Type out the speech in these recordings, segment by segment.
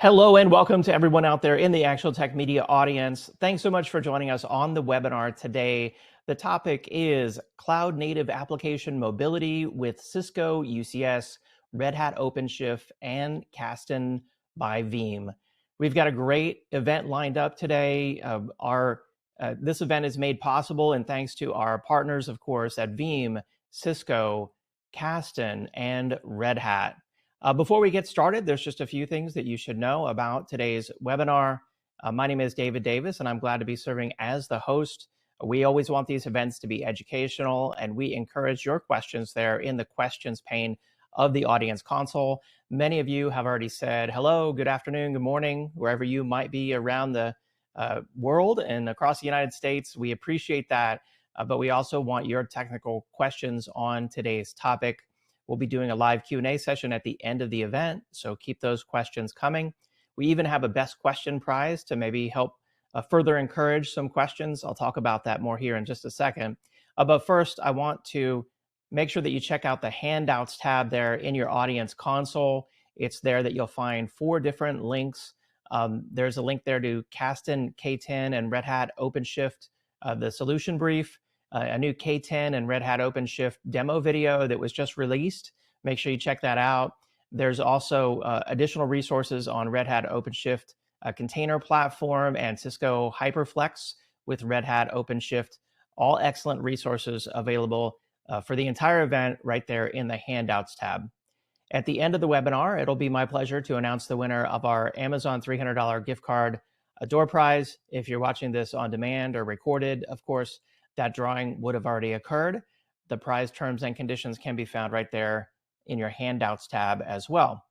Hello and welcome to everyone out there in the Actual Tech Media audience. Thanks so much for joining us on the webinar today. The topic is Cloud Native Application Mobility with Cisco, UCS, Red Hat OpenShift, and Kasten by Veeam. We've got a great event lined up today. This event is made possible and thanks to our partners, of course, at Veeam, Cisco, Kasten, and Red Hat. Before we get started, there's just a few things that you should know about today's webinar. My name is David Davis, and I'm glad to be serving as the host. We always want these events to be educational, and we encourage your questions there in the questions pane of the audience console. Many of you have already said hello, good afternoon, good morning, wherever you might be around the world and across the United States. We appreciate that, but we also want your technical questions on today's topic. We'll be doing a live Q&A session at the end of the event, so keep those questions coming. We even have a best question prize to maybe help further encourage some questions. I'll talk about that more here in just a second. But first, I want to make sure that you check out the handouts tab there in your audience console. It's there that you'll find 4 different links. There's a link there to Kasten, K10, and Red Hat OpenShift, the solution brief. A new K10 and Red Hat OpenShift demo video that was just released. Make sure you check that out. There's also additional resources on Red Hat OpenShift container platform and Cisco HyperFlex with Red Hat OpenShift. All excellent resources available for the entire event right there in the handouts tab. At the end of the webinar, it'll be my pleasure to announce the winner of our Amazon $300 gift card door prize. If you're watching this on demand or recorded, of course, that drawing would have already occurred. The prize terms and conditions can be found right there in your handouts tab as well.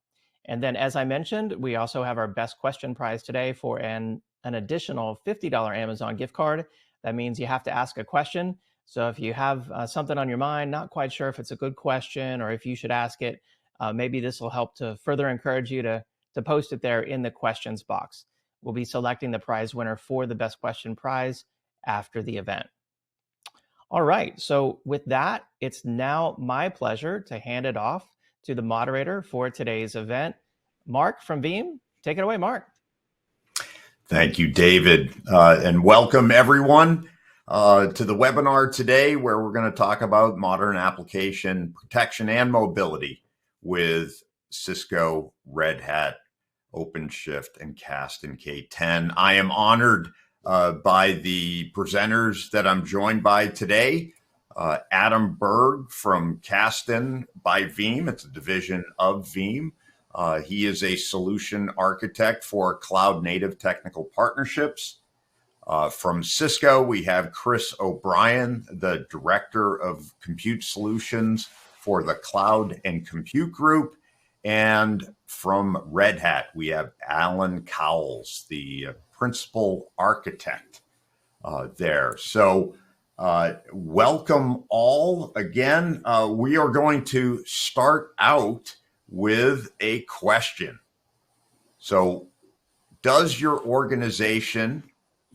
And then, as I mentioned, we also have our best question prize today for an additional $50 Amazon gift card. That means you have to ask a question. So if you have something on your mind, not quite sure if it's a good question or if you should ask it, maybe this will help to further encourage you to post it there in the questions box. We'll be selecting the prize winner for the best question prize after the event. All right, so with that, it's now my pleasure to hand it off to the moderator for today's event, Mark from Veeam. Take it away, Mark. Thank you, David, and welcome everyone to the webinar today, where we're going to talk about modern application protection and mobility with Cisco, Red Hat, OpenShift, and Kasten K10. I am honored by the presenters that I'm joined by today. Adam Berg from Kasten by Veeam. It's a division of Veeam. He is a solution architect for cloud native technical partnerships. From Cisco, we have Chris O'Brien, the director of compute solutions for the cloud and compute group. And from Red Hat, we have Alan Cowles, the principal architect there. So welcome all again. We are going to start out with a question. So does your organization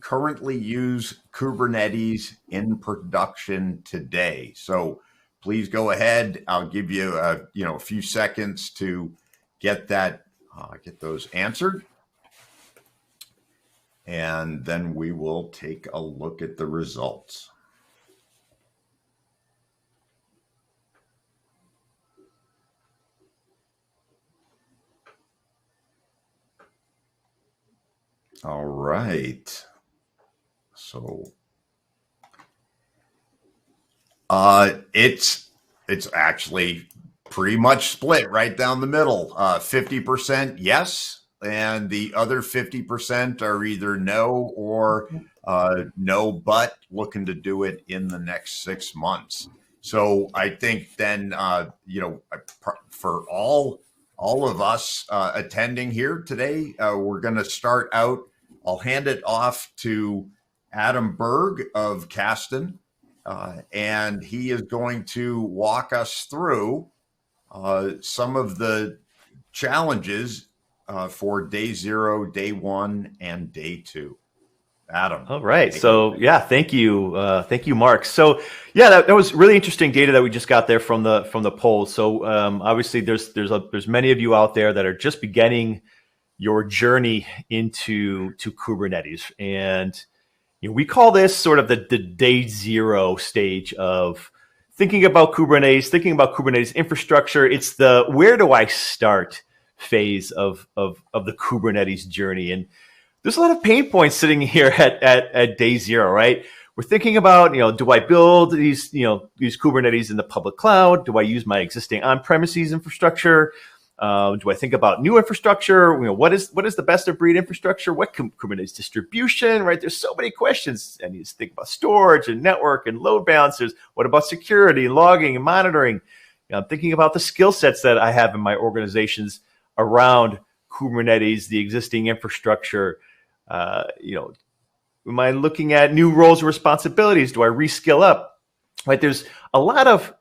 currently use Kubernetes in production today? So please go ahead. I'll give you a few seconds to get those answered. And then we will take a look at the results. All right. So it's actually pretty much split right down the middle. 50% yes. And the other 50% are either no or no, but looking to do it in the next 6 months. So I think then, for all of us attending here today, we're going to start out. I'll hand it off to Adam Berg of Kasten, and he is going to walk us through some of the challenges for day 0, day 1, and day 2. Adam. All right. So yeah, thank you, Mark. So yeah, that was really interesting data that we just got there from the poll. So obviously, there's many of you out there that are just beginning your journey into Kubernetes. And we call this sort of the day zero stage of thinking about Kubernetes infrastructure. It's the where do I start phase of the Kubernetes journey. And there's a lot of pain points sitting here at day zero, right? We're thinking about, do I build these Kubernetes in the public cloud? Do I use my existing on-premises infrastructure? Do I think about new infrastructure? What is the best of breed infrastructure? What Kubernetes distribution, right? There's so many questions. I need to think about storage and network and load balancers. What about security, logging, and monitoring? I'm thinking about the skill sets that I have in my organizations around Kubernetes, the existing infrastructure. Am I looking at new roles and responsibilities? Do I reskill up? Right? There's a lot of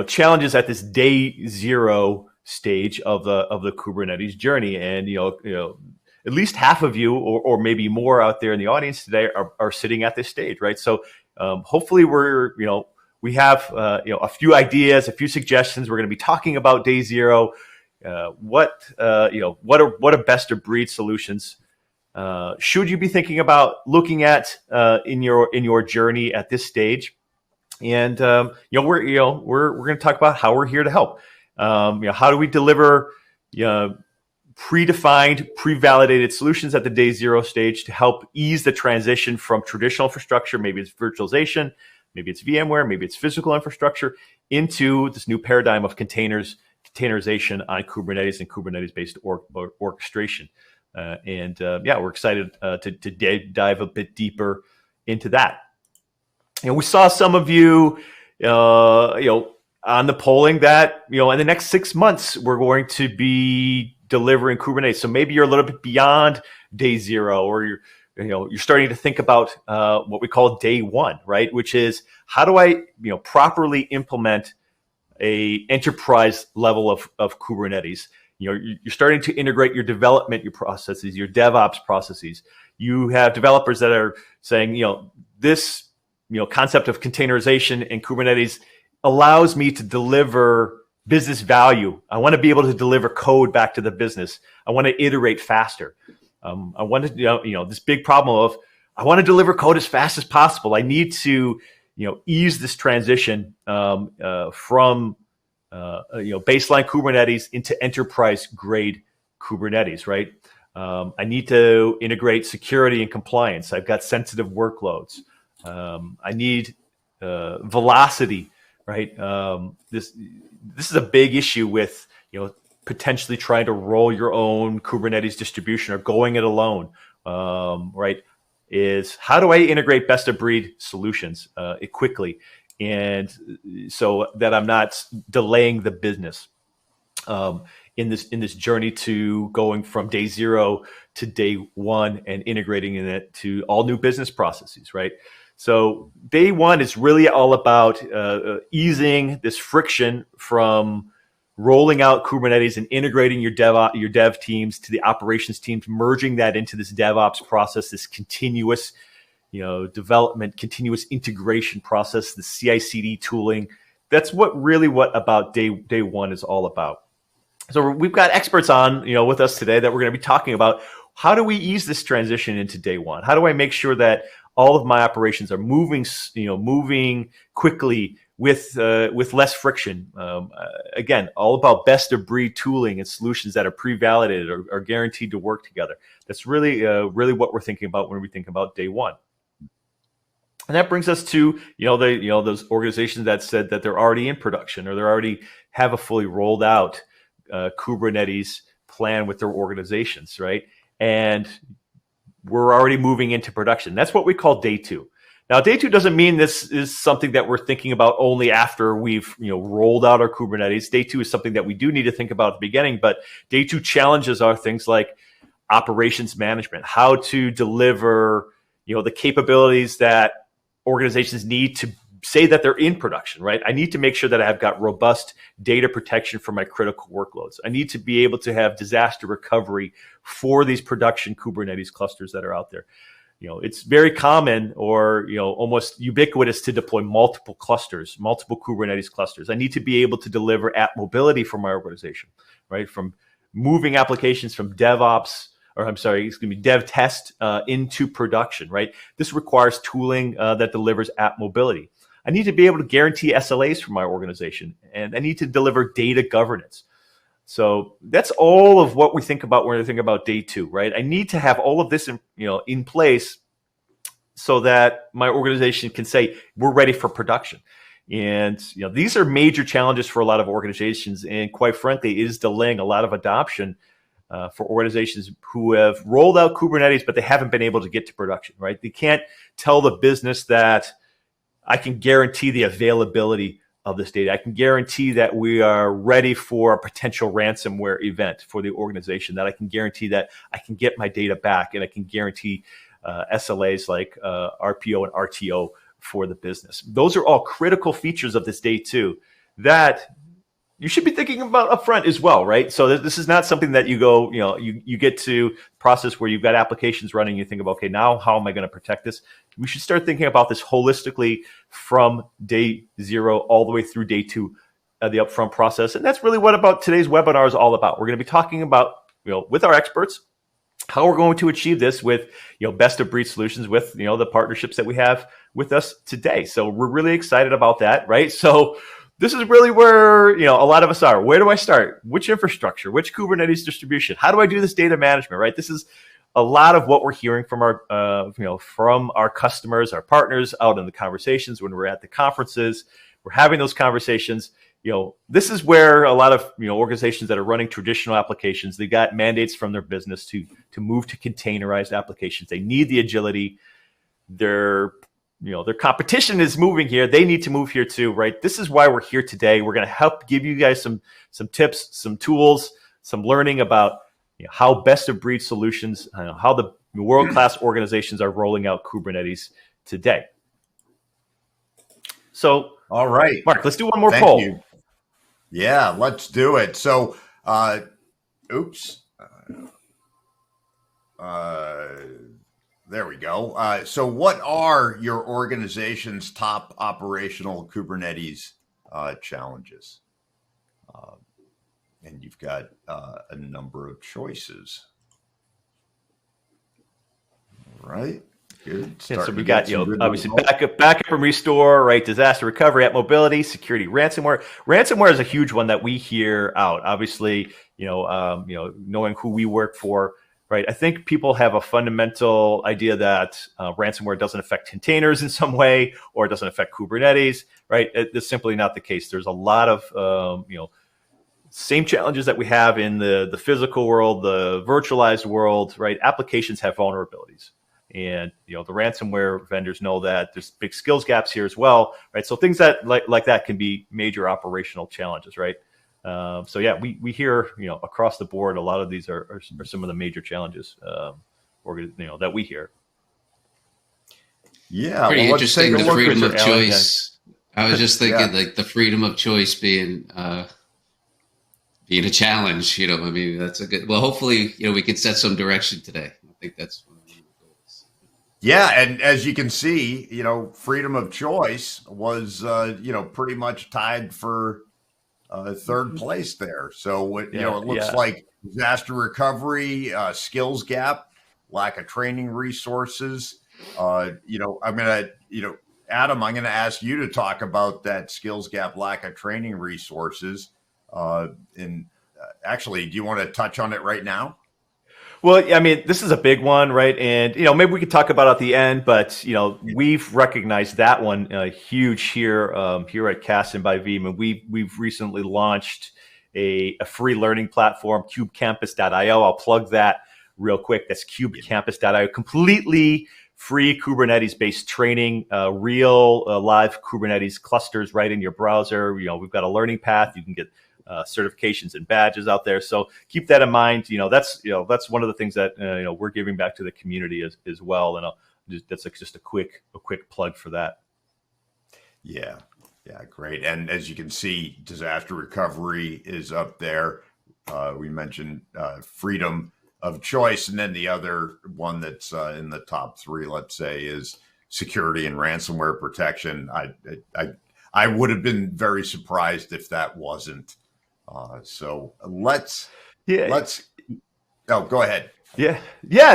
challenges at this day zero stage of the Kubernetes journey, and at least half of you, or maybe more out there in the audience today, are sitting at this stage, right? So hopefully we have a few ideas, a few suggestions. We're going to be talking about day zero. What are best of breed solutions? Should you be thinking about looking at in your journey at this stage? And we're going to talk about how we're here to help. How do we deliver predefined, pre-validated solutions at the day zero stage to help ease the transition from traditional infrastructure, maybe it's virtualization, maybe it's VMware, maybe it's physical infrastructure, into this new paradigm of containerization on Kubernetes and Kubernetes-based orchestration. We're excited to dive a bit deeper into that. We saw some of you, on the polling that, in the next 6 months, we're going to be delivering Kubernetes. So maybe you're a little bit beyond day zero, or you're starting to think about what we call day one, right? Which is, how do I, properly implement a enterprise level of Kubernetes? You're starting to integrate your development, your processes, your DevOps processes. You have developers that are saying, this, concept of containerization in Kubernetes allows me to deliver business value. I want to be able to deliver code back to the business. I want to iterate faster. I want to, this big problem of, I want to deliver code as fast as possible. I need to, ease this transition from baseline Kubernetes into enterprise grade Kubernetes, right? I need to integrate security and compliance. I've got sensitive workloads. I need velocity, right? This is a big issue with potentially trying to roll your own Kubernetes distribution or going it alone, right? Is how do I integrate best of breed solutions quickly, and so that I'm not delaying the business in this journey to going from day zero to day one and integrating in it to all new business processes, right? So day one is really all about easing this friction from rolling out Kubernetes and integrating your dev teams to the operations teams, merging that into this DevOps process, this continuous, development, continuous integration process, the CI/CD tooling. That's what about day one is all about. So we've got experts on, with us today that we're going to be talking about how do we ease this transition into day one? How do I make sure that all of my operations are moving quickly with less friction? Again, all about best of breed tooling and solutions that are pre-validated or are guaranteed to work together. That's really what we're thinking about when we think about day one. And that brings us to those organizations that said that they're already in production or they already have a fully rolled out Kubernetes plan with their organizations, right? And we're already moving into production. That's what we call day two. Now, day two doesn't mean this is something that we're thinking about only after we've rolled out our Kubernetes. Day two is something that we do need to think about at the beginning, but day two challenges are things like operations management, how to deliver the capabilities that organizations need to say that they're in production, right? I need to make sure that I've got robust data protection for my critical workloads. I need to be able to have disaster recovery for these production Kubernetes clusters that are out there. It's very common or almost ubiquitous to deploy multiple clusters, multiple Kubernetes clusters. I need to be able to deliver app mobility for my organization, right? From moving applications from DevOps, or I'm sorry, it's going to be dev test into production, right? This requires tooling that delivers app mobility. I need to be able to guarantee SLAs for my organization, and I need to deliver data governance. So that's all of what we think about when we think about day two, right? I need to have all of this in place so that my organization can say we're ready for production. And these are major challenges for a lot of organizations, and quite frankly, it is delaying a lot of adoption for organizations who have rolled out Kubernetes, but they haven't been able to get to production, right? They can't tell the business that I can guarantee the availability of this data. I can guarantee that we are ready for a potential ransomware event for the organization, that I can guarantee that I can get my data back, and I can guarantee SLAs like RPO and RTO for the business. Those are all critical features of this day two that you should be thinking about upfront as well, right? So this is not something that you go, you get to process where you've got applications running. You think about, okay, now how am I going to protect this? We should start thinking about this holistically from day zero all the way through day two, the upfront process. And that's really what about today's webinar is all about. We're going to be talking about, with our experts, how we're going to achieve this with, best of breed solutions with, the partnerships that we have with us today. So we're really excited about that, right? So this is really where, a lot of us are. Where do I start? Which infrastructure? Which Kubernetes distribution? How do I do this data management, right? This is a lot of what we're hearing from our, from our customers, our partners out in the conversations when we're at the conferences. We're having those conversations. This is where a lot of, organizations that are running traditional applications, they got mandates from their business to move to containerized applications. They need the agility. Their competition is moving here. They need to move here too, right? This is why we're here today. We're going to help give you guys some tips, some tools, some learning about how best of breed solutions, how the world-class organizations are rolling out Kubernetes today. So, all right, Mark, let's do one more poll. You. Yeah, let's do it. So, there we go. So what are your organization's top operational Kubernetes challenges? And you've got a number of choices. All right. Good. Yeah, so we got, obviously backup and restore, right? Disaster recovery, app mobility, security, ransomware. Ransomware is a huge one that we hear out. Obviously, knowing who we work for, right? I think people have a fundamental idea that ransomware doesn't affect containers in some way, or it doesn't affect Kubernetes, right? It's simply not the case. There's a lot of, same challenges that we have in the physical world, the virtualized world, right? Applications have vulnerabilities. And, the ransomware vendors know that there's big skills gaps here as well, right? So things that like that can be major operational challenges, right? So yeah, we hear, across the board, a lot of these are some of the major challenges, that we hear. Yeah. Pretty interesting, the freedom of choice. Yeah. I was just thinking like the freedom of choice being a challenge, that's a good, well, hopefully, we can set some direction today. I think that's one of the goals. Yeah. And as you can see, freedom of choice was, pretty much tied for third place there. So, it looks like disaster recovery, skills gap, lack of training resources. I'm going to, Adam, I'm going to ask you to talk about that skills gap, lack of training resources. Actually, do you want to touch on it right now? Well, I mean, this is a big one, right? And, maybe we could talk about it at the end, but, we've recognized that one huge here at Kasten by Veeam. And we've recently launched a free learning platform, cubecampus.io. I'll plug that real quick. That's cubecampus.io, completely free Kubernetes-based training, real live Kubernetes clusters right in your browser. We've got a learning path. You can get certifications and badges out there. So keep that in mind. That's one of the things that we're giving back to the community as well. And that's just a quick plug for that. Yeah, great. And as you can see, disaster recovery is up there. We mentioned freedom of choice, and then the other one that's in the top three, let's say, is security and ransomware protection. I would have been very surprised if that wasn't. So let's let's. Oh, go ahead. Yeah.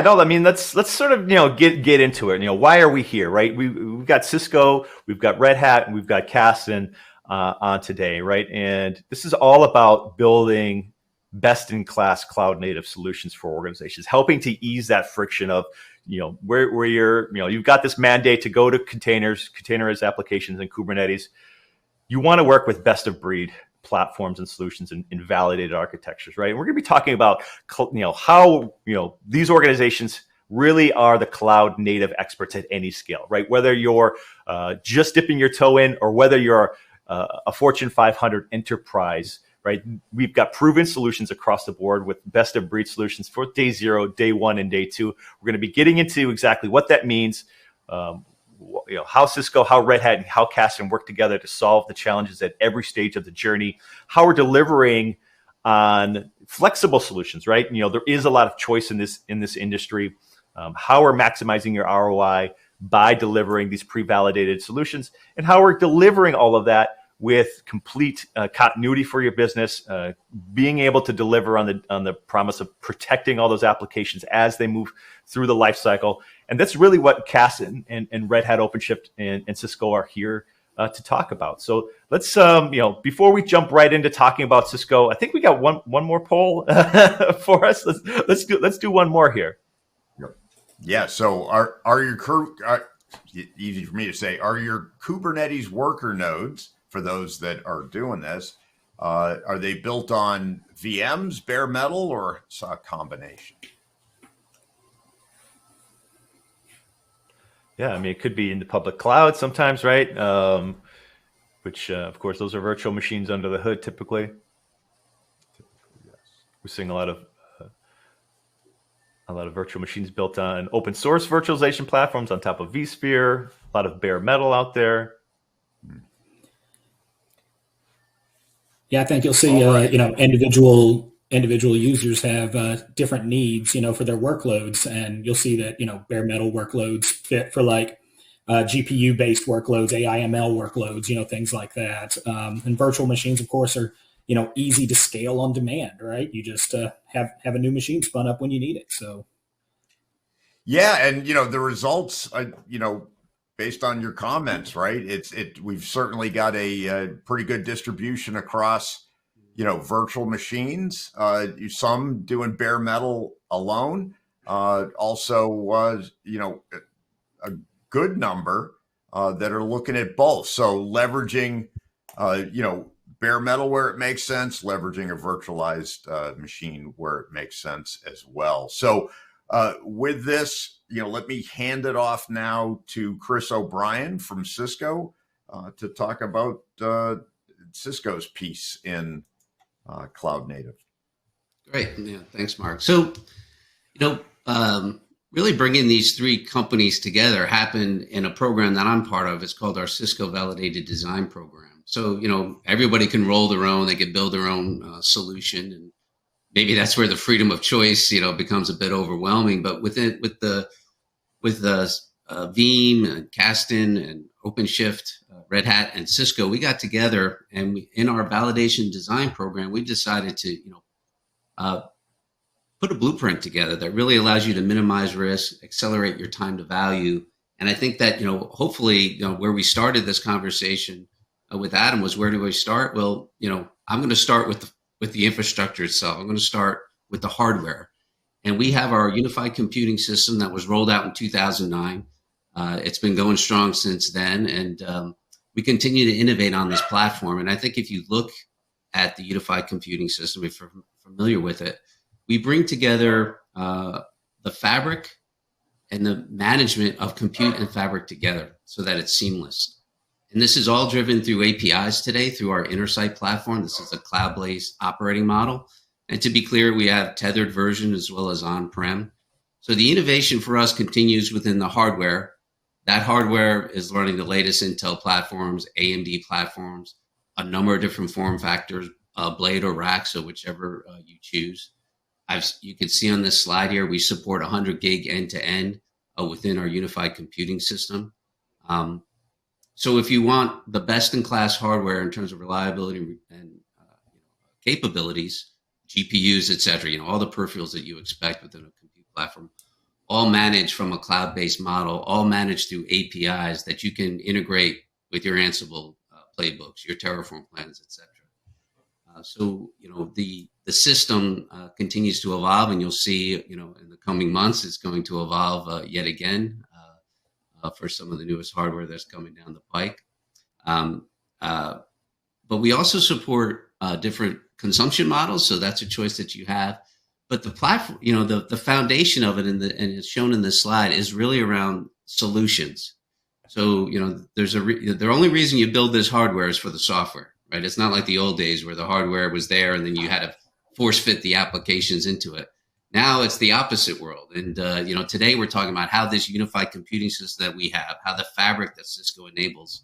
No, I mean, let's sort of get into it. Why are we here, right? We've got Cisco, we've got Red Hat, and we've got Kasten on today, right? And this is all about building best-in-class cloud-native solutions for organizations, helping to ease that friction of where you've got this mandate to go to containerized applications and Kubernetes. You want to work with best-of-breed platforms and solutions in validated architectures, right? And we're going to be talking about how these organizations really are the cloud native experts at any scale, right? Whether you're just dipping your toe in or whether you're a Fortune 500 enterprise, right? We've got proven solutions across the board with best of breed solutions for day 0, day 1, and day 2. We're going to be getting into exactly what that means. How Cisco, how Red Hat, and how Kasten work together to solve the challenges at every stage of the journey. How we're delivering on flexible solutions, right? There is a lot of choice in this industry. How we're maximizing your ROI by delivering these pre-validated solutions, and how we're delivering all of that with complete continuity for your business, being able to deliver on the promise of protecting all those applications as they move through the life cycle. And that's really what Kasten and Red Hat OpenShift and Cisco are here to talk about. So let's, before we jump right into talking about Cisco, I think we got one more poll for us. Let's do one more here. Yeah. So easy for me to say, are your Kubernetes worker nodes, for those that are doing this, are they built on VMs, bare metal, or a combination? Yeah, I mean, it could be in the public cloud sometimes, right? Which, of course, those are virtual machines under the hood typically. Yes. We're seeing a lot of virtual machines built on open source virtualization platforms on top of vSphere, a lot of bare metal out there. Yeah, I think you'll see, individual users have different needs, for their workloads, and you'll see that, bare metal workloads fit for like GPU-based workloads, AI/ML workloads, things like that. And virtual machines, of course, are, easy to scale on demand, right? You just have a new machine spun up when you need it. So, yeah, and the results, based on your comments, right? We've certainly got a pretty good distribution across, virtual machines. Some doing bare metal alone. Also was, a good number that are looking at both. So leveraging, bare metal where it makes sense, leveraging a virtualized machine where it makes sense as well. So with this, let me hand it off now to Chris O'Brien from Cisco to talk about Cisco's piece in cloud native. Great. Yeah, thanks, Mark. So, really bringing these three companies together happened in a program that I'm part of. It's called our Cisco Validated Design Program. So, everybody can roll their own, they can build their own solution, and maybe that's where the freedom of choice, becomes a bit overwhelming. But with the Veeam and Kasten and OpenShift, Red Hat and Cisco, we got together, and in our validation design program, we decided to, put a blueprint together that really allows you to minimize risk, accelerate your time to value. And I think that, hopefully, where we started this conversation with Adam was, where do we start? Well, I'm going to start with the infrastructure itself. I'm going to start with the hardware. And we have our unified computing system that was rolled out in 2009. It's been going strong since then. And we continue to innovate on this platform. And I think if you look at the unified computing system, if you're familiar with it, we bring together the fabric and the management of compute and fabric together so that it's seamless. And this is all driven through APIs today, through our Intersight platform. This is a cloud-based operating model. And to be clear, we have tethered version as well as on-prem. So the innovation for us continues within the hardware. That hardware is running the latest Intel platforms, AMD platforms, a number of different form factors, blade or rack, so whichever you choose. You can see on this slide here, we support 100 gig end-to-end within our unified computing system. So if you want the best-in-class hardware in terms of reliability and capabilities, GPUs, et cetera, all the peripherals that you expect within a compute platform, all managed from a cloud-based model, all managed through APIs that you can integrate with your Ansible playbooks, your Terraform plans, et cetera. So the system continues to evolve, and you'll see, in the coming months, it's going to evolve yet again for some of the newest hardware that's coming down the pike. But we also support different consumption models, so that's a choice that you have. But the platform, the foundation of it, and it's shown in this slide, is really around solutions. So the only reason you build this hardware is for the software, right? It's not like the old days where the hardware was there and then you had to force fit the applications into it. Now it's the opposite world. And, today we're talking about how this unified computing system that we have, how the fabric that Cisco enables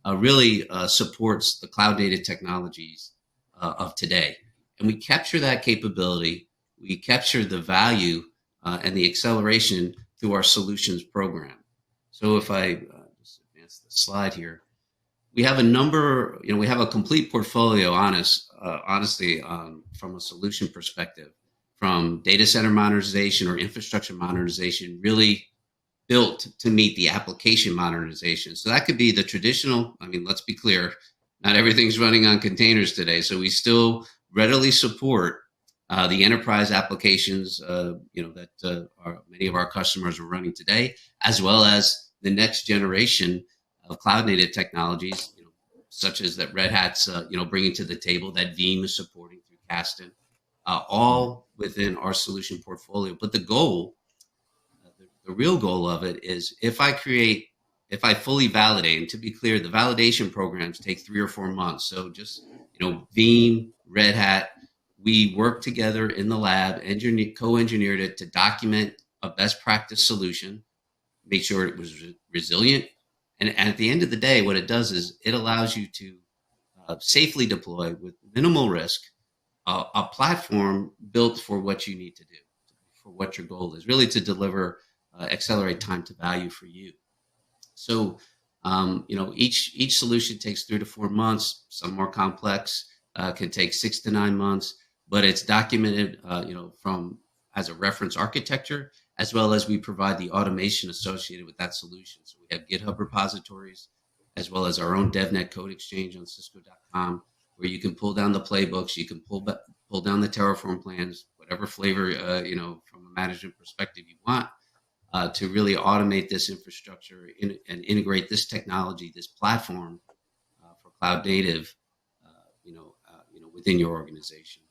really supports the cloud native technologies of today. And we capture that capability, we capture the value and the acceleration through our solutions program. So if I just advance the slide here, we have a number, we have a complete portfolio, honestly, from a solution perspective, from data center modernization or infrastructure modernization, really built to meet the application modernization. So that could be the traditional, let's be clear, not everything's running on containers today. So we still readily support the enterprise applications, that many of our customers are running today, as well as the next generation of cloud native technologies, such as that Red Hat's, bringing to the table, that Veeam is supporting through Kasten, all within our solution portfolio. But the goal, the real goal of it is if I fully validate, and to be clear, the validation programs take 3 or 4 months. So just, Veeam, Red Hat, we work together in the lab, co-engineered it to document a best practice solution, make sure it was resilient. And at the end of the day, what it does is it allows you to safely deploy with minimal risk a platform built for what you need to do, for what your goal is, really to deliver, accelerate time to value for you. So, each solution takes 3 to 4 months. Some more complex can take 6 to 9 months, but it's documented, from as a reference architecture, as well as we provide the automation associated with that solution. So we have GitHub repositories, as well as our own DevNet code exchange on Cisco.com, where you can pull down the playbooks, you can pull down the Terraform plans, whatever flavor, from a management perspective you want, to really automate this infrastructure and integrate this technology, this platform for cloud native, within your organization.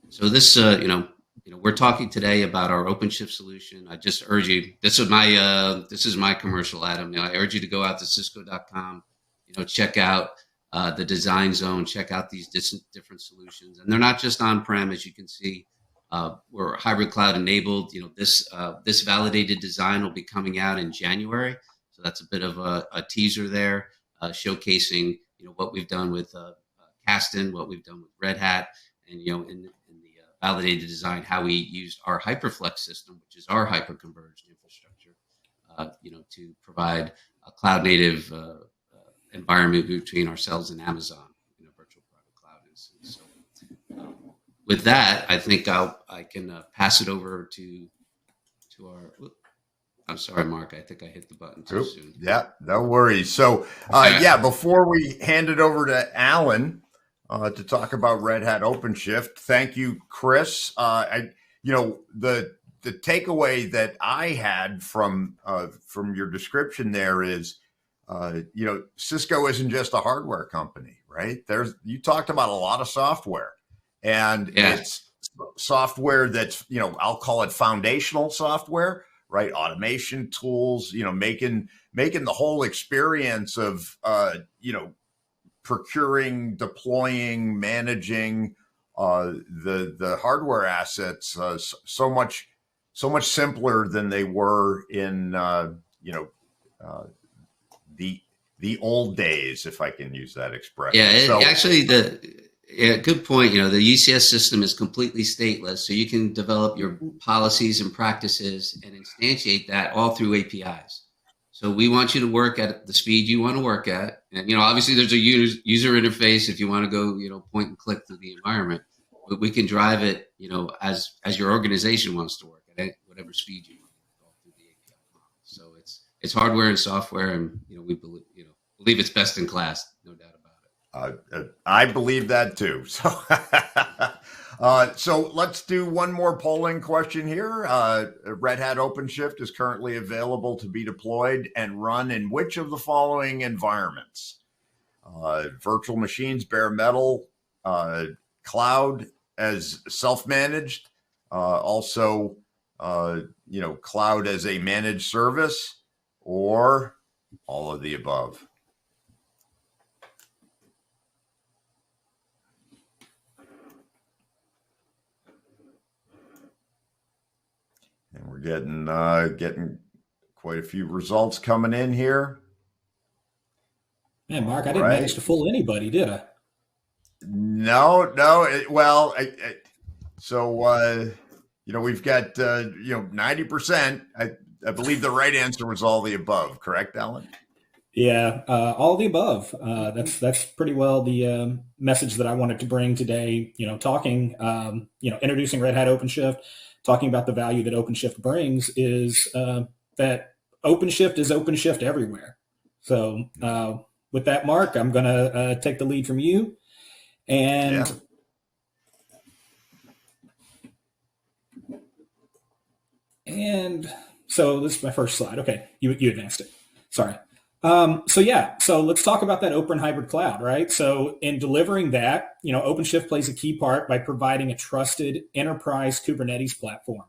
So this, we're talking today about our OpenShift solution. I just urge you, this is my commercial, Adam. I urge you to go out to Cisco.com, check out the design zone, check out these different solutions. And they're not just on-prem, as you can see. We're hybrid cloud enabled. This validated design will be coming out in January. So that's a bit of a teaser there, showcasing, what we've done with Kasten, what we've done with Red Hat, and, in the validated design, how we used our HyperFlex system, which is our hyper-converged infrastructure, to provide a cloud native environment between ourselves and Amazon in a virtual private cloud instance. So with that, I think I can pass it over to our. I'm sorry, Mark. I think I hit the button too soon. Yeah, no worries. So, before we hand it over to Alan to talk about Red Hat OpenShift, thank you, Chris. The takeaway that I had from your description there is, Cisco isn't just a hardware company, right? You talked about a lot of software, and it's software that's, I'll call it foundational software, right? Automation tools, making the whole experience of, procuring, deploying, managing the hardware assets so much simpler than they were in the old days, if I can use that expression. Good point. The UCS system is completely stateless, so you can develop your policies and practices and instantiate that all through APIs. So we want you to work at the speed you want to work at. And, obviously there's a user interface if you want to go, point and click through the environment. we can drive it, as your organization wants to work at whatever speed you want to go through the API model. So it's hardware and software, and we believe it's best in class, no doubt about it. I believe that too. So, so let's do one more polling question here. Red Hat OpenShift is currently available to be deployed and run in which of the following environments? Virtual machines, bare metal, cloud as self-managed, also, cloud as a managed service, or all of the above. And we're getting quite a few results coming in here. Man, Mark, I didn't manage to fool anybody, did I? No. We've got 90%. I believe the right answer was all the above. Correct, Alan? Yeah, all the above. That's pretty well the message that I wanted to bring today. Talking, introducing Red Hat OpenShift, talking about the value that OpenShift brings is that OpenShift is OpenShift everywhere. So with that, Mark, I'm going to take the lead from you. And so this is my first slide. Okay, you advanced it. Sorry. So let's talk about that open hybrid cloud, right? So in delivering that, OpenShift plays a key part by providing a trusted enterprise Kubernetes platform.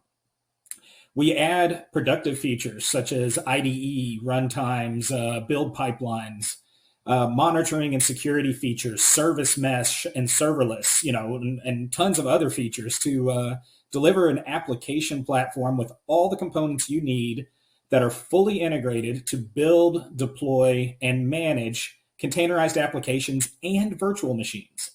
We add productive features such as IDE, runtimes, build pipelines, monitoring and security features, service mesh and serverless, and tons of other features to deliver an application platform with all the components you need that are fully integrated to build, deploy, and manage containerized applications and virtual machines.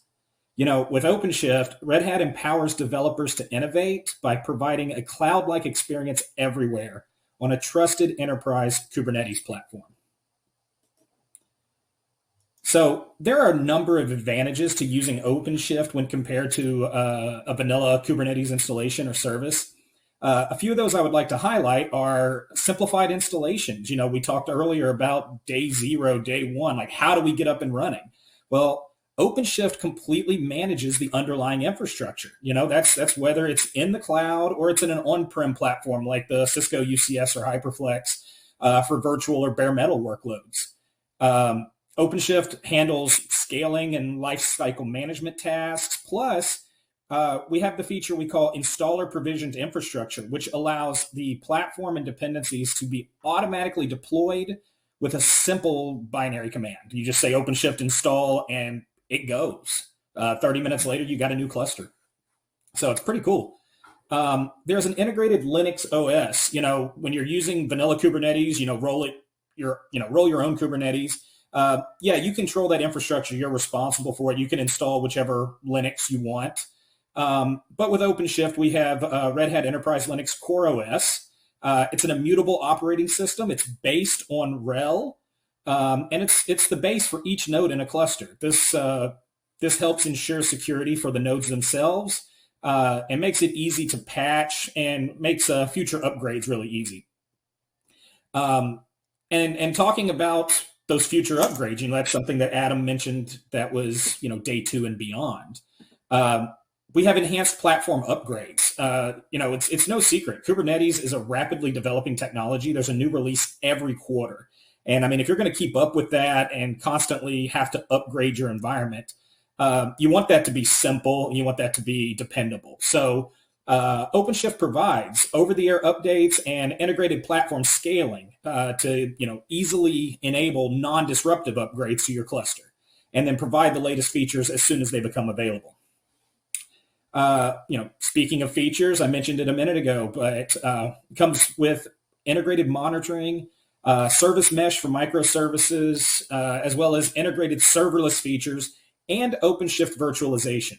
With OpenShift, Red Hat empowers developers to innovate by providing a cloud-like experience everywhere on a trusted enterprise Kubernetes platform. So there are a number of advantages to using OpenShift when compared to a vanilla Kubernetes installation or service. A few of those I would like to highlight are simplified installations. We talked earlier about day 0, day 1, like how do we get up and running? Well, OpenShift completely manages the underlying infrastructure. That's whether it's in the cloud or it's in an on-prem platform like the Cisco UCS or HyperFlex for virtual or bare metal workloads. OpenShift handles scaling and lifecycle management tasks. Plus, we have the feature we call installer provisioned infrastructure, which allows the platform and dependencies to be automatically deployed with a simple binary command. You just say OpenShift install and it goes. 30 minutes later, you got a new cluster. So it's pretty cool. There's an integrated Linux OS. When you're using vanilla Kubernetes, roll your own Kubernetes. You control that infrastructure. You're responsible for it. You can install whichever Linux you want. But with OpenShift, we have Red Hat Enterprise Linux Core OS. It's an immutable operating system. It's based on RHEL, and it's the base for each node in a cluster. This helps ensure security for the nodes themselves and makes it easy to patch and makes future upgrades really easy. And talking about those future upgrades, that's something that Adam mentioned that was, day 2 and beyond. We have enhanced platform upgrades. It's no secret. Kubernetes is a rapidly developing technology. There's a new release every quarter. And if you're going to keep up with that and constantly have to upgrade your environment, you want that to be simple and you want that to be dependable. So OpenShift provides over-the-air updates and integrated platform scaling to easily enable non-disruptive upgrades to your cluster, and then provide the latest features as soon as they become available. Speaking of features, I mentioned it a minute ago, but it comes with integrated monitoring, service mesh for microservices, as well as integrated serverless features and OpenShift virtualization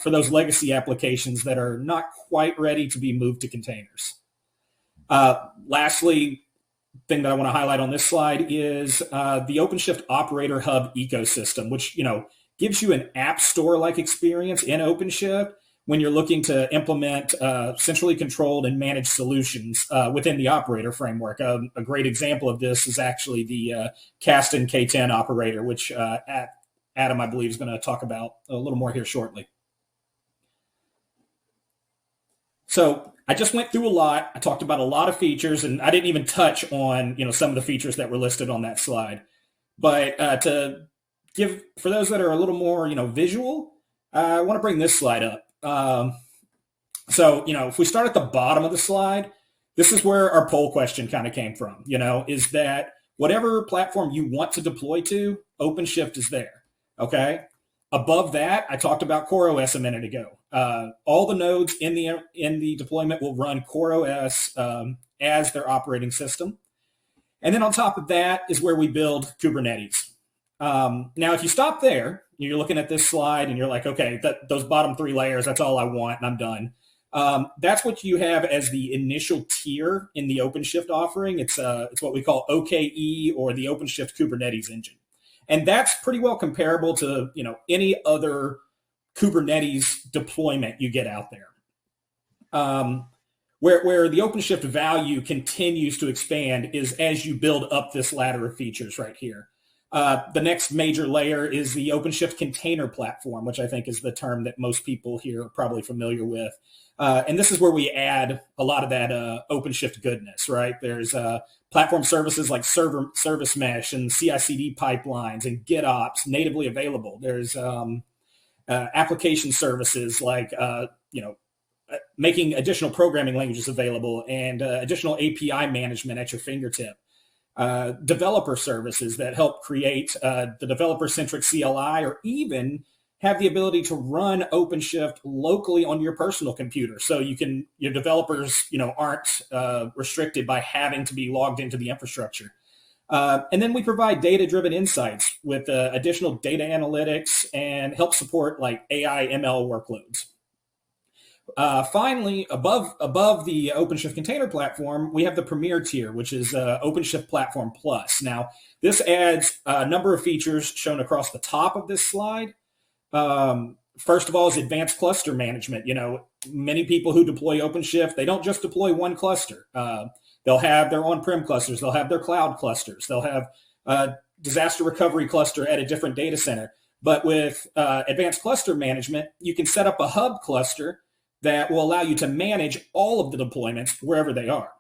for those legacy applications that are not quite ready to be moved to containers. Lastly, thing that I want to highlight on this slide is the OpenShift Operator Hub ecosystem, which gives you an app store-like experience in OpenShift when you're looking to implement centrally controlled and managed solutions within the operator framework. A great example of this is actually the Kasten K10 operator, which Adam, I believe, is going to talk about a little more here shortly. So I just went through a lot. I talked about a lot of features, and I didn't even touch on some of the features that were listed on that slide. But to give, for those that are a little more visual, I want to bring this slide up. So if we start at the bottom of the slide, this is where our poll question kind of came from. Is that whatever platform you want to deploy to, OpenShift is there. Okay. Above that, I talked about CoreOS a minute ago. All the nodes in the deployment will run CoreOS as their operating system. And then on top of that is where we build Kubernetes. Now, if you stop there, you're looking at this slide and you're like, okay, those bottom 3 layers, that's all I want and I'm done. That's what you have as the initial tier in the OpenShift offering. It's what we call OKE, or the OpenShift Kubernetes engine. And that's pretty well comparable to any other Kubernetes deployment you get out there. Where the OpenShift value continues to expand is as you build up this ladder of features right here. The next major layer is the OpenShift container platform, which I think is the term that most people here are probably familiar with. And this is where we add a lot of that OpenShift goodness, right? There's platform services like service mesh and CI/CD pipelines and GitOps natively available. There's application services like making additional programming languages available and additional API management at your fingertip. Developer services that help create the developer-centric CLI, or even have the ability to run OpenShift locally on your personal computer. So your developers, aren't restricted by having to be logged into the infrastructure. And then we provide data-driven insights with additional data analytics and help support like AI ML workloads. Finally, above the OpenShift container platform, we have the premier tier, which is OpenShift Platform Plus. Now, this adds a number of features shown across the top of this slide. First of all is advanced cluster management. Many people who deploy OpenShift, they don't just deploy one cluster. They'll have their on-prem clusters. They'll have their cloud clusters. They'll have a disaster recovery cluster at a different data center. But with advanced cluster management, you can set up a hub cluster that will allow you to manage all of the deployments wherever they are.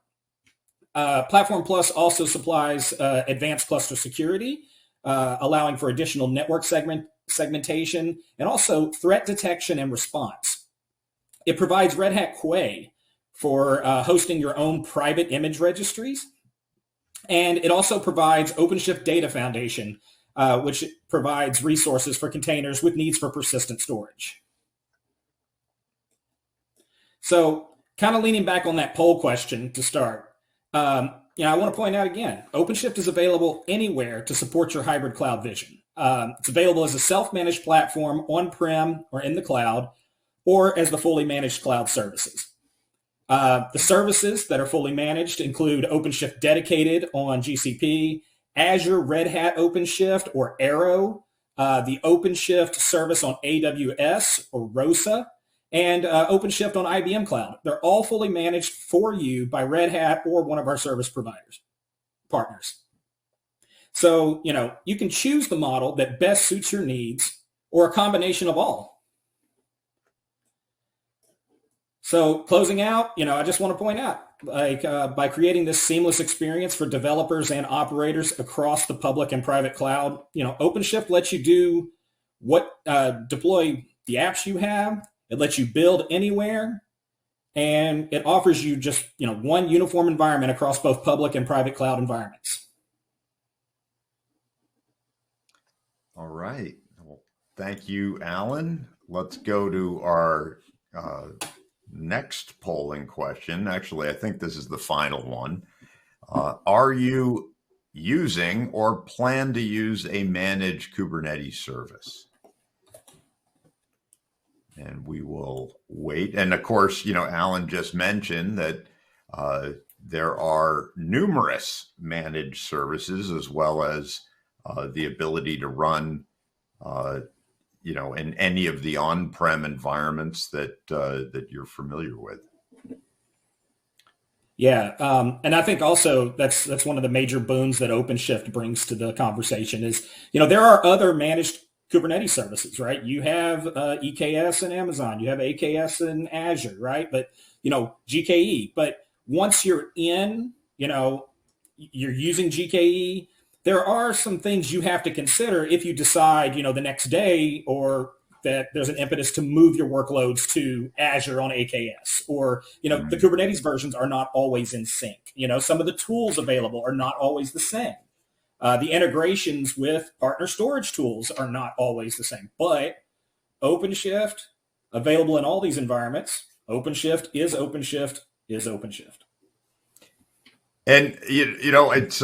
Platform Plus also supplies advanced cluster security, allowing for additional network segmentation and also threat detection and response. It provides Red Hat Quay for hosting your own private image registries. And it also provides OpenShift Data Foundation, which provides resources for containers with needs for persistent storage. So kind of leaning back on that poll question to start, I want to point out again, OpenShift is available anywhere to support your hybrid cloud vision. It's available as a self-managed platform on-prem or in the cloud, or as the fully managed cloud services. The services that are fully managed include OpenShift Dedicated on GCP, Azure Red Hat OpenShift or Arrow, the OpenShift service on AWS or ROSA, and OpenShift on IBM Cloud. They're all fully managed for you by Red Hat or one of our service partners. So, you can choose the model that best suits your needs or a combination of all. So closing out, I just want to point out, by creating this seamless experience for developers and operators across the public and private cloud, OpenShift lets you do deploy the apps you have. It lets you build anywhere, and it offers you just one uniform environment across both public and private cloud environments. All right. Well, thank you, Alan. Let's go to our next polling question. Actually, I think this is the final one. Are you using or plan to use a managed Kubernetes service? And we will wait. And of course, Alan just mentioned that there are numerous managed services, as well as the ability to run in any of the on-prem environments that you're familiar with. Yeah, and I think also that's one of the major boons that OpenShift brings to the conversation is, there are other managed Kubernetes services, right? You have EKS in Amazon, you have AKS in Azure, right? But, GKE. But once you're in, you're using GKE, there are some things you have to consider if you decide, the next day or that there's an impetus to move your workloads to Azure on AKS, or, the Kubernetes versions are not always in sync. Some of the tools available are not always the same. The integrations with partner storage tools are not always the same, but OpenShift, available in all these environments, OpenShift is OpenShift is OpenShift. And, it's,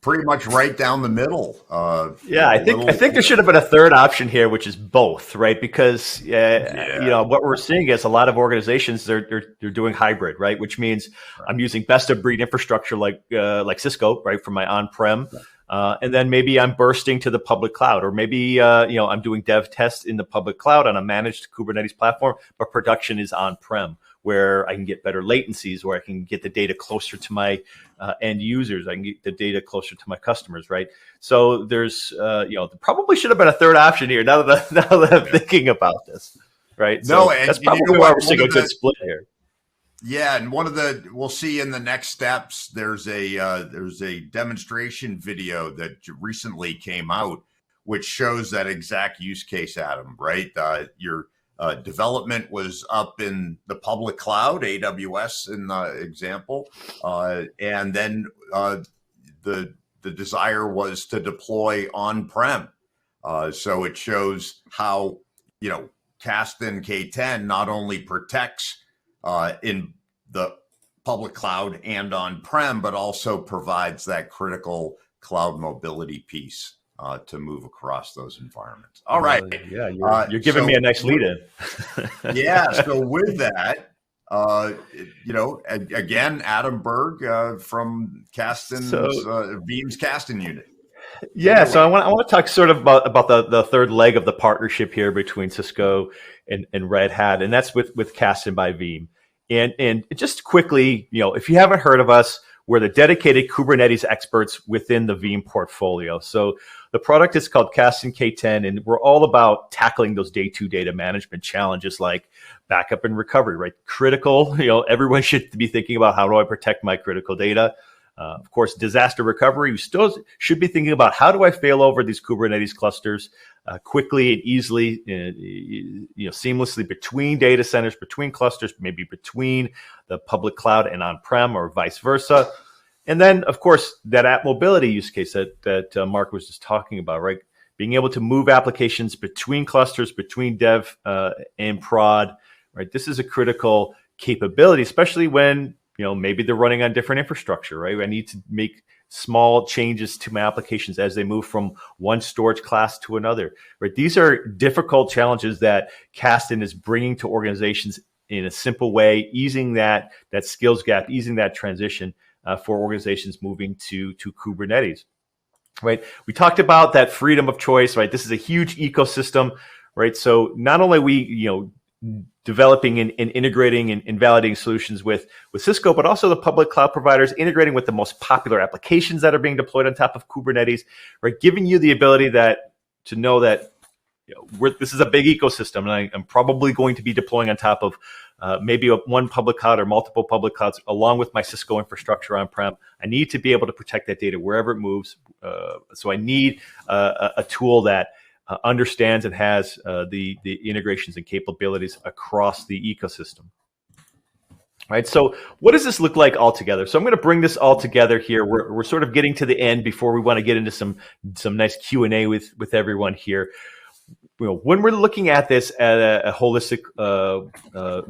pretty much right down the middle. I think there should have been a third option here, which is both, right? Because what we're seeing is a lot of organizations they're doing hybrid, right? Which means I'm using best of breed infrastructure like Cisco, right, for my on-prem, and then maybe I'm bursting to the public cloud, or maybe I'm doing dev tests in the public cloud on a managed Kubernetes platform, but production is on-prem, where I can get better latencies, where I can get the data closer to my end users. I can get the data closer to my customers, right? So there's, there probably should have been a third option here now that I'm thinking about this, right? So that's probably why we're seeing a good split here. Yeah, and we'll see in the next steps, there's a demonstration video that recently came out, which shows that exact use case, Adam, right? Your development was up in the public cloud, AWS in the example, and then the desire was to deploy on-prem. So it shows how Kasten K10 not only protects in the public cloud and on-prem, but also provides that critical cloud mobility piece to move across those environments. All right. Yeah, you're giving me a nice lead in. Yeah. So with that, again, Adam Berg from Kasten's Veeam's Kasten unit. Yeah, so I want to talk sort of about the third leg of the partnership here between Cisco and Red Hat, and that's with Kasten by Veeam. And just quickly, if you haven't heard of us, we're the dedicated Kubernetes experts within the Veeam portfolio. So the product is called Kasten K10, and we're all about tackling those day two data management challenges like backup and recovery, right? Critical, everyone should be thinking about how do I protect my critical data. Of course, disaster recovery, you still should be thinking about how do I fail over these Kubernetes clusters quickly and easily, seamlessly between data centers, between clusters, maybe between the public cloud and on-prem or vice versa. And then, of course, that app mobility use case that Mark was just talking about, right? Being able to move applications between clusters, between dev and prod, right? This is a critical capability, especially when maybe they're running on different infrastructure, right? I need to make small changes to my applications as they move from one storage class to another, right? These are difficult challenges that Kasten is bringing to organizations in a simple way, easing that skills gap, easing that transition for organizations moving to Kubernetes, right? We talked about that freedom of choice, right? This is a huge ecosystem, right? So not only we, developing and integrating and validating solutions with Cisco, but also the public cloud providers, integrating with the most popular applications that are being deployed on top of Kubernetes, right? Giving you the ability to know that this is a big ecosystem, and I'm probably going to be deploying on top of maybe one public cloud or multiple public clouds along with my Cisco infrastructure on-prem. I need to be able to protect that data wherever it moves. So I need a tool that understands and has the integrations and capabilities across the ecosystem. Right. So what does this look like altogether? So I'm going to bring this all together here. We're sort of getting to the end before we want to get into some nice Q&A with everyone here. When we're looking at this at a holistic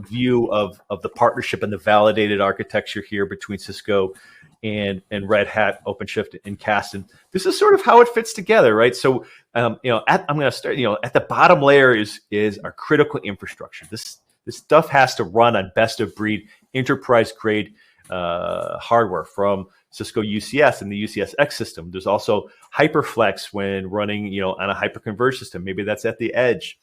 view of the partnership and the validated architecture here between Cisco and Red Hat, OpenShift, and Kasten, this is sort of how it fits together, right? So, I'm going to start. At the bottom layer is our critical infrastructure. This stuff has to run on best of breed, enterprise grade hardware, from Cisco UCS and the UCS X system. There's also HyperFlex when running, on a hyperconverged system. Maybe that's at the edge,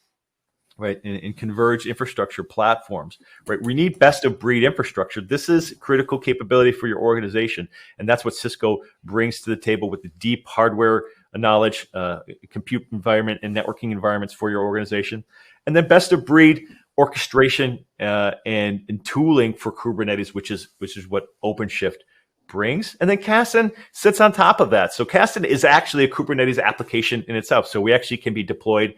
right? In converged infrastructure platforms, right? We need best of breed infrastructure. This is critical capability for your organization. And that's what Cisco brings to the table with the deep hardware knowledge, compute environment and networking environments for your organization. And then best of breed orchestration and tooling for Kubernetes, which is what OpenShift brings. And then Kasten sits on top of that. So Kasten is actually a Kubernetes application in itself. So we actually can be deployed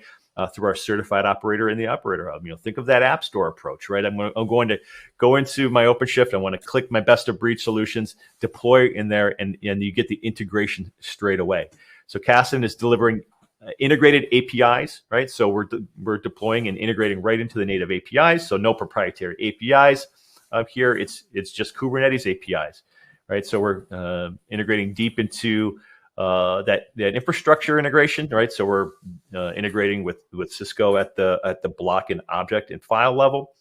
through our certified operator in the operator hub. Think of that app store approach, right? I'm going to go into my OpenShift. I want to click my best of breed solutions, deploy in there, and you get the integration straight away. So Kasten is delivering integrated APIs, right? So we're deploying and integrating right into the native APIs. So no proprietary APIs here. It's just Kubernetes APIs, right? So we're integrating deep into that infrastructure integration, right? So we're integrating with Cisco at the block and object and file level,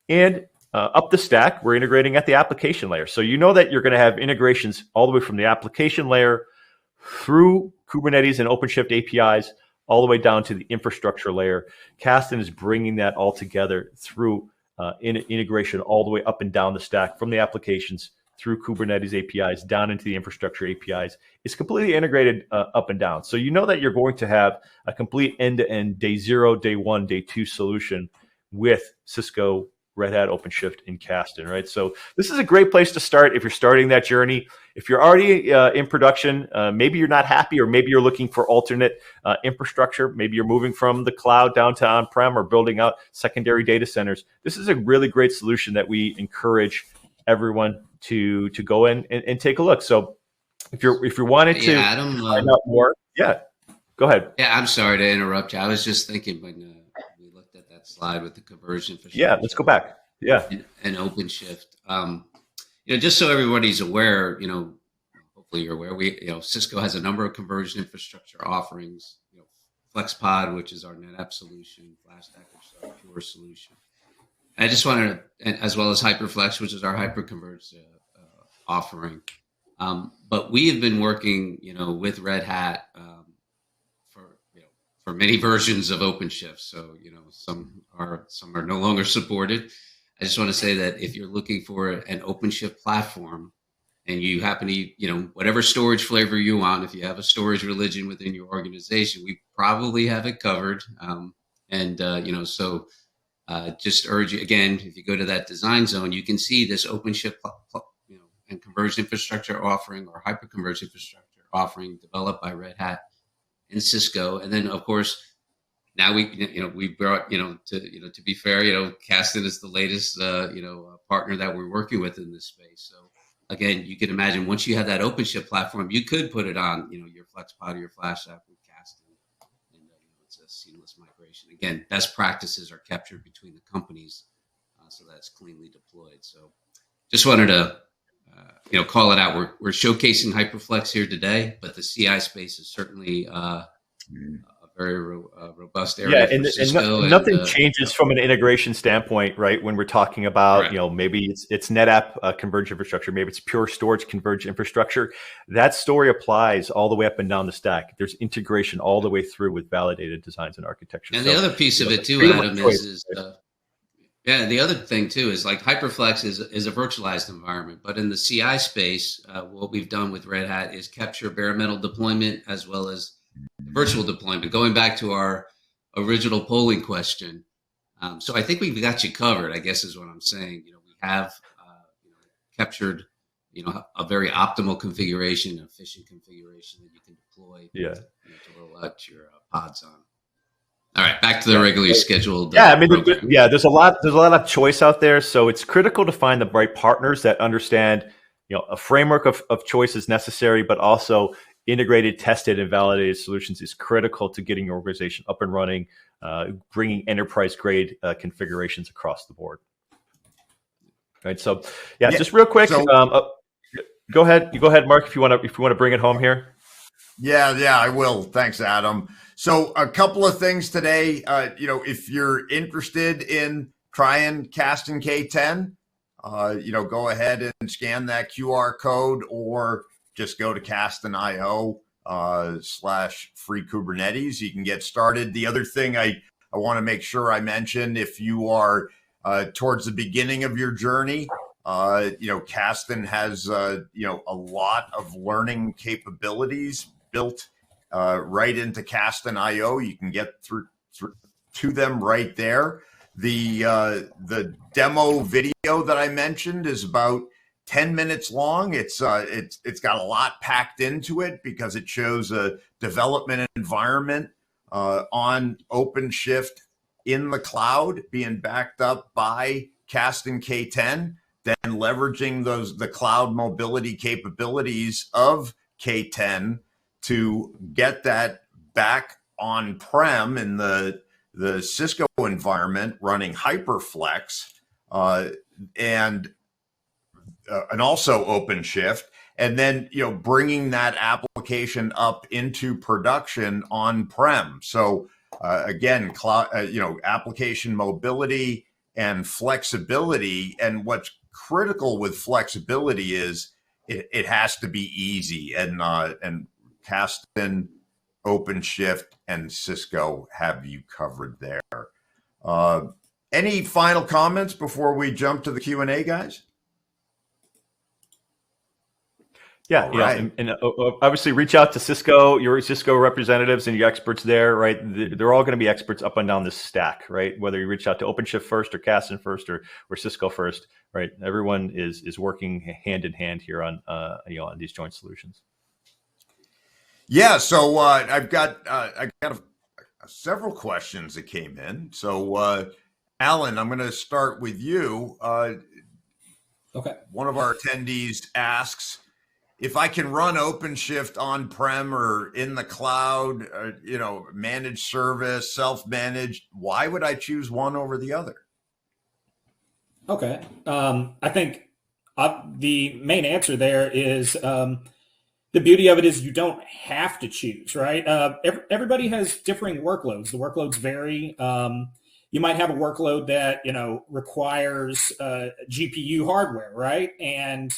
and up the stack, we're integrating at the application layer. So that you're going to have integrations all the way from the application layer through Kubernetes and OpenShift APIs, all the way down to the infrastructure layer. Kasten is bringing that all together through integration all the way up and down the stack from the applications through Kubernetes APIs down into the infrastructure APIs. It's completely integrated up and down. So that you're going to have a complete end-to-end day 0, day 1, day 2 solution with Cisco, Red Hat OpenShift, and Kasten, right? So this is a great place to start if you're starting that journey. If you're already in production, maybe you're not happy, or maybe you're looking for alternate infrastructure. Maybe you're moving from the cloud down to on-prem or building out secondary data centers. This is a really great solution that we encourage everyone to go in and take a look. So if you wanted to Adam, find out more, go ahead. Yeah, I'm sorry to interrupt you. I was just thinking when we looked at that slide with the conversion infrastructure. Yeah, let's go back. Yeah, and OpenShift. Just so everybody's aware, hopefully you're aware. Cisco has a number of converged infrastructure offerings. FlexPod, which is our NetApp solution, FlashStack, which is our Pure solution. I just wanted to, as well as HyperFlex, which is our hyperconverged offering. But we have been working, with Red Hat for many versions of OpenShift. So, some are no longer supported. I just want to say that if you're looking for an OpenShift platform and you happen to, whatever storage flavor you want, if you have a storage religion within your organization, we probably have it covered. So just urge you again, if you go to that design zone, you can see this OpenShift, and converged infrastructure offering or hyperconverged infrastructure offering developed by Red Hat and Cisco. And then of course, now we brought, to be fair, Kasten is the latest, partner that we're working with in this space. So again, you can imagine once you have that OpenShift platform, you could put it on, your FlexPod or your FlashStack with Kasten, and it's a seamless migration. Again, best practices are captured between the companies, so that's cleanly deployed. So just wanted to, call it out. We're showcasing HyperFlex here today, but the CI space is certainly a very robust area. Yeah, and nothing changes from an integration standpoint, right? When we're talking about, maybe it's NetApp converged infrastructure, maybe it's Pure Storage converged infrastructure. That story applies all the way up and down the stack. There's integration all the way through with validated designs and architecture. And the other piece of it too, Adam, is the other thing too is like HyperFlex is a virtualized environment, but in the CI space, what we've done with Red Hat is capture bare metal deployment as well as virtual deployment. Going back to our original polling question, so I think we've got you covered, I guess is what I'm saying. We have captured a very optimal configuration, efficient configuration that you can deploy to roll out your pods on. All right, back to the regularly scheduled. There's a lot of choice out there, so it's critical to find the right partners that understand, a framework of choice is necessary, but also integrated, tested, and validated solutions is critical to getting your organization up and running, bringing enterprise-grade configurations across the board. Right. So, just real quick. Go ahead, Mark. If you want to bring it home here. Yeah, I will. Thanks, Adam. So, a couple of things today. If you're interested in trying Kasten K10, go ahead and scan that QR code, or just go to Kasten.io /free Kubernetes. You can get started. The other thing I want to make sure I mention, if you are towards the beginning of your journey, Kasten has a lot of learning capabilities built right into Kasten.io. You can get through to them right there. The demo video that I mentioned is about 10 minutes long. It's got a lot packed into it because it shows a development environment on OpenShift in the cloud being backed up by Kasten K10, then leveraging the cloud mobility capabilities of K10 to get that back on-prem in the Cisco environment running HyperFlex and also OpenShift, and then bringing that application up into production on-prem. So again, cloud, application mobility and flexibility. And what's critical with flexibility is it has to be easy. And Kasten, OpenShift, and Cisco have you covered there. Any final comments before we jump to the Q&A, guys? Yeah, right. and obviously reach out to Cisco, your Cisco representatives and your experts there, right? They're all going to be experts up and down this stack, right? Whether you reach out to OpenShift first or Kasten first or Cisco first, right? Everyone is working hand in hand here on on these joint solutions. Yeah, so I've got several questions that came in. So Alan, I'm going to start with you. Okay. One of our attendees asks, if I can run OpenShift on-prem or in the cloud, managed service, self-managed, why would I choose one over the other? Okay. I think the main answer there is the beauty of it is you don't have to choose, right? Everybody has differing workloads. The workloads vary. You might have a workload that, requires GPU hardware, right? And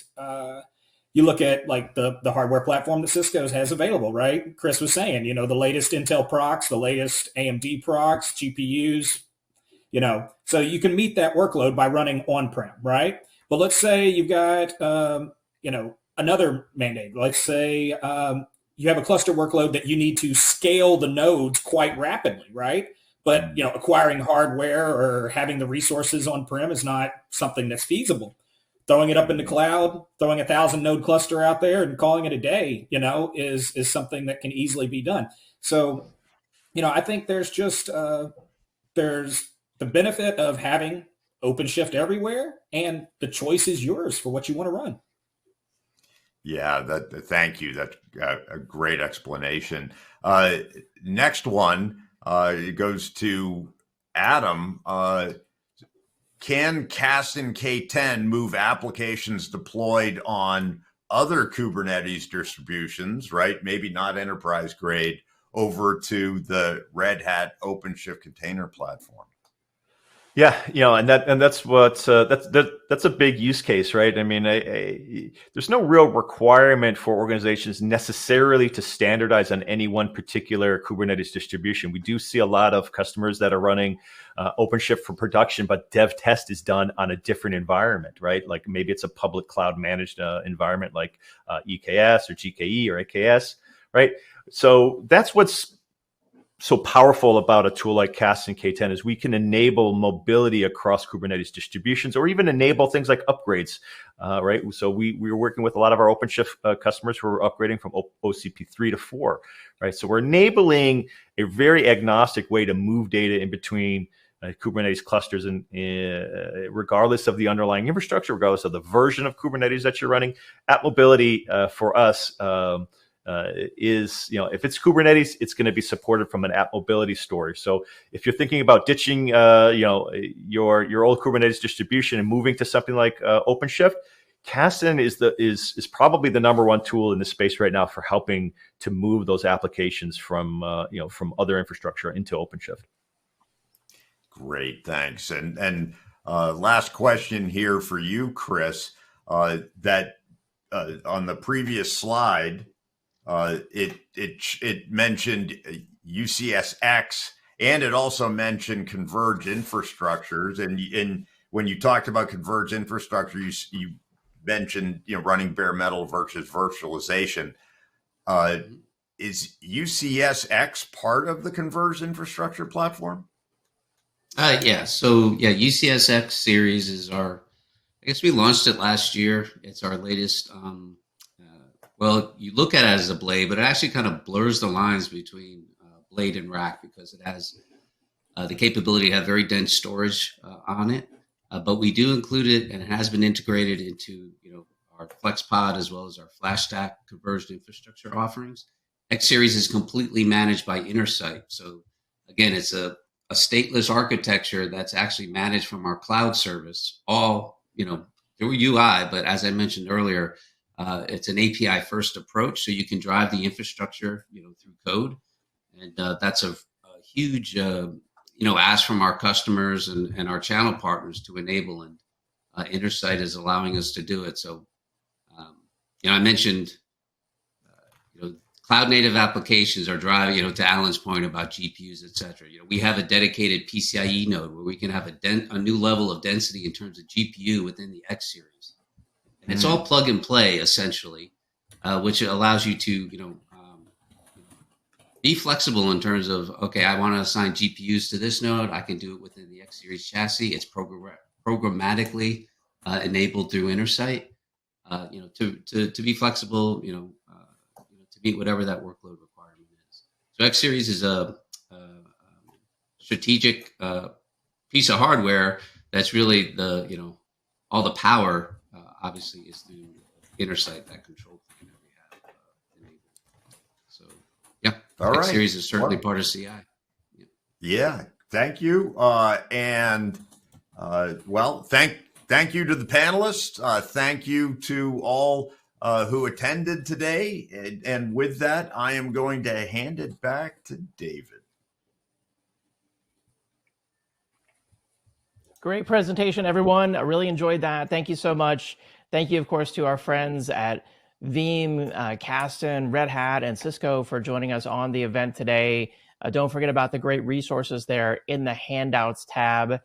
you look at like the hardware platform that Cisco has available, right? Chris was saying, the latest Intel procs, the latest AMD procs, GPUs, so you can meet that workload by running on-prem, right? But let's say you've got, another mandate. Let's say you have a cluster workload that you need to scale the nodes quite rapidly, right? But, acquiring hardware or having the resources on-prem is not something that's feasible. Throwing it up in the cloud, throwing 1,000 node cluster out there and calling it a day, is something that can easily be done. So, I think there's just, there's the benefit of having OpenShift everywhere, and the choice is yours for what you want to run. Yeah, thank you. That's a great explanation. Next one goes to Adam. Can Kasten K10 move applications deployed on other Kubernetes distributions, right? Maybe not enterprise grade, over to the Red Hat OpenShift container platform? Yeah, and that's what that's a big use case, right? I mean, there's no real requirement for organizations necessarily to standardize on any one particular Kubernetes distribution. We do see a lot of customers that are running OpenShift for production, but dev test is done on a different environment, right? Like maybe it's a public cloud managed environment like EKS or GKE or AKS, right? So that's what's so powerful about a tool like Kasten K10 is we can enable mobility across Kubernetes distributions, or even enable things like upgrades, right? So we were working with a lot of our OpenShift customers who are upgrading from OCP 3 to 4, right? So we're enabling a very agnostic way to move data in between Kubernetes clusters, and regardless of the underlying infrastructure, regardless of the version of Kubernetes that you're running. App mobility for us is, if it's Kubernetes, it's going to be supported from an app mobility story. So if you're thinking about ditching, your old Kubernetes distribution and moving to something like OpenShift, Kasten is probably the number one tool in the space right now for helping to move those applications from other infrastructure into OpenShift. Great, thanks. And Last question here for you, Chris. That on the previous slide, it mentioned UCSX, and it also mentioned converged infrastructures. And when you talked about converged infrastructure, you mentioned running bare metal versus virtualization. Is UCSX part of the converged infrastructure platform? Yeah. So yeah, UCSX series is our. I guess we launched it last year. It's our latest. Well, you look at it as a blade, but it actually kind of blurs the lines between blade and rack because it has the capability to have very dense storage on it. But we do include it, and it has been integrated into our FlexPod as well as our FlashStack converged infrastructure offerings. X Series is completely managed by Intersight. So again, it's a stateless architecture that's actually managed from our cloud service, all through UI. But as I mentioned earlier, it's an API first approach, so you can drive the infrastructure through code, and that's a huge ask from our customers and our channel partners to enable, and Intersight is allowing us to do it. So I mentioned cloud native applications are driving, to Alan's point about GPUs, et cetera. We have a dedicated PCIe node where we can have a new level of density in terms of GPU within the X series. And it's all plug and play essentially, which allows you to, be flexible in terms of, okay, I want to assign GPUs to this node. I can do it within the X series chassis. It's programmatically enabled through Intersight, to be flexible, to meet whatever that workload requirement is. So X Series is a strategic piece of hardware that's really all the power obviously is through Intersight, that control plane that we have enabled. So yeah, X Series is certainly part of CI. Yeah, thank you. Thank you to the panelists. Thank you to all who attended today. And with that, I am going to hand it back to David. Great presentation, everyone. I really enjoyed that. Thank you so much. Thank you, of course, to our friends at Veeam, Kasten, Red Hat, and Cisco for joining us on the event today. Don't forget about the great resources there in the handouts tab.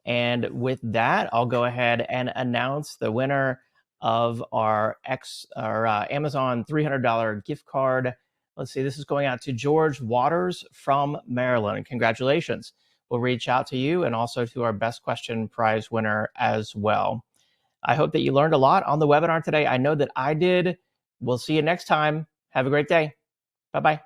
And with that, I'll go ahead and announce the winner of our Amazon $300 gift card. Let's see, this is going out to George Waters from Maryland. Congratulations. We'll reach out to you and also to our Best Question Prize winner as well. I hope that you learned a lot on the webinar today. I know that I did. We'll see you next time. Have a great day. Bye-bye.